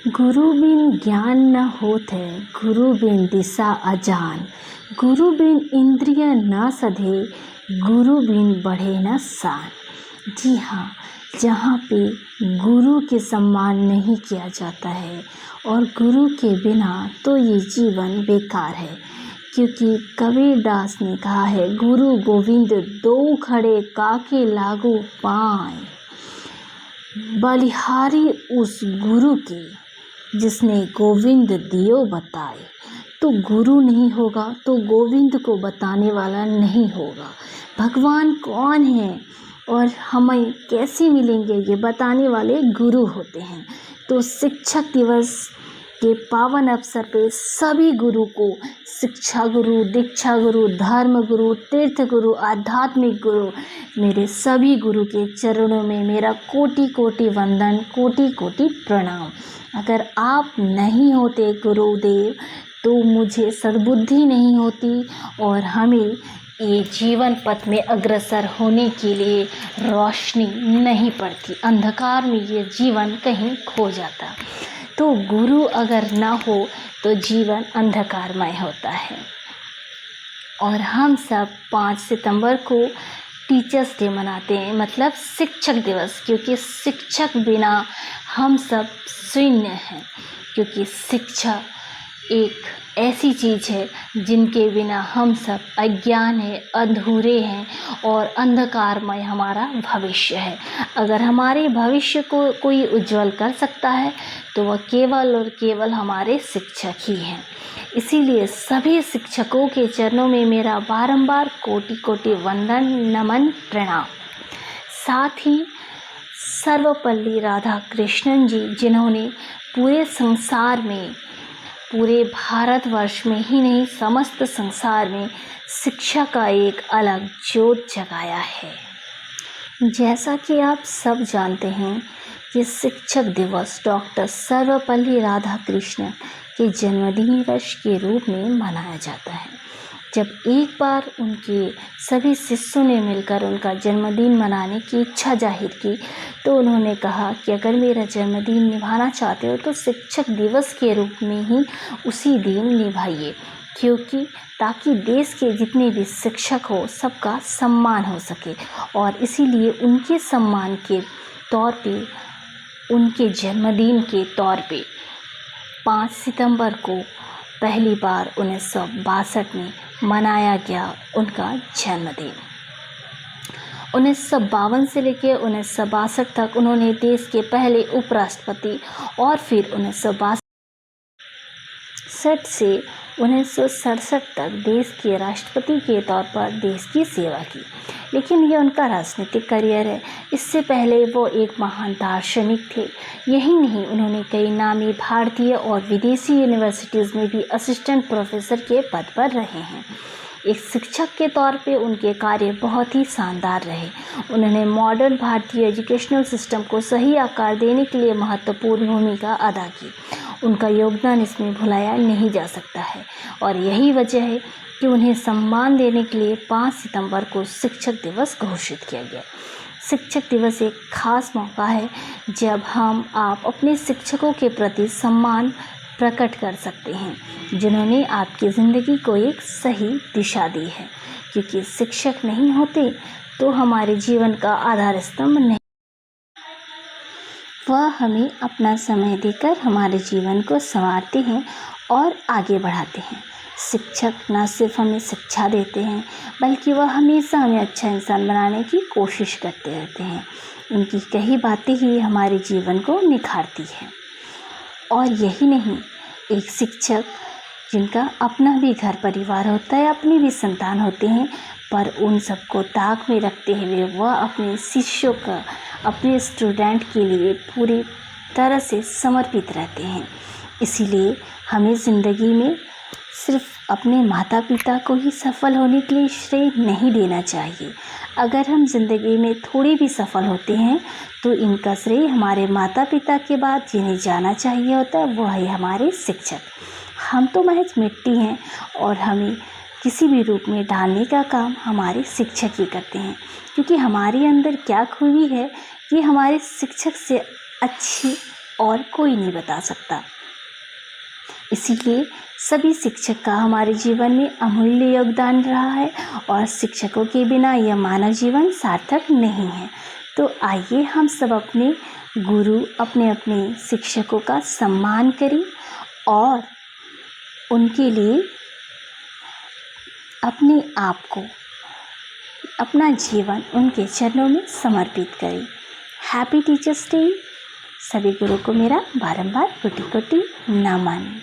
गुरु बिन ज्ञान न होत है, गुरु बिन दिशा अजान। गुरु बिन इंद्रिय न सधे, गुरु बिन बढ़े न शान। जी हाँ, जहाँ पे गुरु के सम्मान नहीं किया जाता है और गुरु के बिना तो ये जीवन बेकार है। क्योंकि कबीरदास ने कहा है, गुरु गोविंद दो खड़े काके लागू पाएँ। बलिहारी उस गुरु के जिसने गोविंद दियो बताए। तो गुरु नहीं होगा तो गोविंद को बताने वाला नहीं होगा। भगवान कौन है और हमें कैसे मिलेंगे, ये बताने वाले गुरु होते हैं। तो शिक्षक दिवस के पावन अवसर पे सभी गुरु को, शिक्षा गुरु, दीक्षा गुरु, धर्म गुरु, तीर्थ गुरु, आध्यात्मिक गुरु, मेरे सभी गुरु के चरणों में मेरा कोटि कोटि वंदन, कोटि कोटि प्रणाम। अगर आप नहीं होते गुरुदेव तो मुझे सद्बुद्धि नहीं होती और हमें ये जीवन पथ में अग्रसर होने के लिए रोशनी नहीं पड़ती, अंधकार में ये जीवन कहीं खो जाता। तो गुरु अगर ना हो तो जीवन अंधकारमय होता है। और हम सब 5 सितंबर को टीचर्स डे मनाते हैं, मतलब शिक्षक दिवस, क्योंकि शिक्षक बिना हम सब शून्य हैं। क्योंकि शिक्षा एक ऐसी चीज़ है जिनके बिना हम सब अज्ञान है, अधूरे हैं और अंधकारमय हमारा भविष्य है। अगर हमारे भविष्य को कोई उज्जवल कर सकता है तो वह केवल और केवल हमारे शिक्षक ही हैं। इसीलिए सभी शिक्षकों के चरणों में मेरा बारंबार कोटि कोटि वंदन, नमन, प्रणाम। साथ ही सर्वपल्ली राधाकृष्णन जी, जिन्होंने पूरे संसार में, पूरे भारतवर्ष में ही नहीं समस्त संसार में शिक्षा का एक अलग ज्योत जगाया है। जैसा कि आप सब जानते हैं कि शिक्षक दिवस डॉक्टर सर्वपल्ली राधाकृष्णन के जन्मदिन वर्ष के रूप में मनाया जाता है। जब एक बार उनके सभी शिष्यों ने मिलकर उनका जन्मदिन मनाने की इच्छा जाहिर की तो उन्होंने कहा कि अगर मेरा जन्मदिन निभाना चाहते हो तो शिक्षक दिवस के रूप में ही उसी दिन निभाइए, क्योंकि ताकि देश के जितने भी शिक्षक हो सबका सम्मान हो सके। और इसीलिए उनके सम्मान के तौर पे, उनके जन्मदिन के तौर पे 5 सितंबर को पहली बार 1962 में मनाया गया उनका जन्मदिन। 1952 से लेकर 1962 तक उन्होंने देश के पहले उपराष्ट्रपति और फिर 1962 से 1967 तक देश के राष्ट्रपति के तौर पर देश की सेवा की। लेकिन यह उनका राजनीतिक करियर है। इससे पहले वो एक महान दार्शनिक थे। यही नहीं, उन्होंने कई नामी भारतीय और विदेशी यूनिवर्सिटीज़ में भी असिस्टेंट प्रोफेसर के पद पर रहे हैं। एक शिक्षक के तौर पे उनके कार्य बहुत ही शानदार रहे। उन्होंने मॉडर्न भारतीय एजुकेशनल सिस्टम को सही आकार देने के लिए महत्वपूर्ण भूमिका अदा की। उनका योगदान इसमें भुलाया नहीं जा सकता है और यही वजह है कि उन्हें सम्मान देने के लिए 5 सितंबर को शिक्षक दिवस घोषित किया गया। शिक्षक दिवस एक खास मौका है जब आप अपने शिक्षकों के प्रति सम्मान प्रकट कर सकते हैं, जिन्होंने आपकी ज़िंदगी को एक सही दिशा दी है। क्योंकि शिक्षक नहीं होते तो हमारे जीवन का आधार स्तंभ नहीं, वह हमें अपना समय देकर हमारे जीवन को संवारते हैं और आगे बढ़ाते हैं। शिक्षक न सिर्फ हमें शिक्षा देते हैं बल्कि वह हमेशा हमें अच्छा इंसान बनाने की कोशिश करते रहते हैं। उनकी कई बातें ही हमारे जीवन को निखारती हैं। और यही नहीं, एक शिक्षक जिनका अपना भी घर परिवार होता है, अपनी भी संतान होते हैं, पर उन सबको ताक में रखते हुए वह अपने शिष्यों का, अपने स्टूडेंट के लिए पूरी तरह से समर्पित रहते हैं। इसीलिए हमें ज़िंदगी में सिर्फ अपने माता पिता को ही सफल होने के लिए श्रेय नहीं देना चाहिए। अगर हम ज़िंदगी में थोड़ी भी सफल होते हैं तो इनका श्रेय हमारे माता पिता के बाद जिन्हें जाना चाहिए होता है वह है हमारे शिक्षक। हम तो महज मिट्टी हैं और हमें किसी भी रूप में ढालने का काम हमारे शिक्षक ही करते हैं। क्योंकि हमारे अंदर क्या खूबी है कि हमारे शिक्षक से अच्छी और कोई नहीं बता सकता। इसीलिए सभी शिक्षक का हमारे जीवन में अमूल्य योगदान रहा है और शिक्षकों के बिना यह मानव जीवन सार्थक नहीं है। तो आइए हम सब अपने गुरु, अपने अपने शिक्षकों का सम्मान करें और उनके लिए अपने आप को, अपना जीवन उनके चरणों में समर्पित करें। Happy teachers day. सभी गुरु को मेरा बारंबार कोटि कोटि नमन।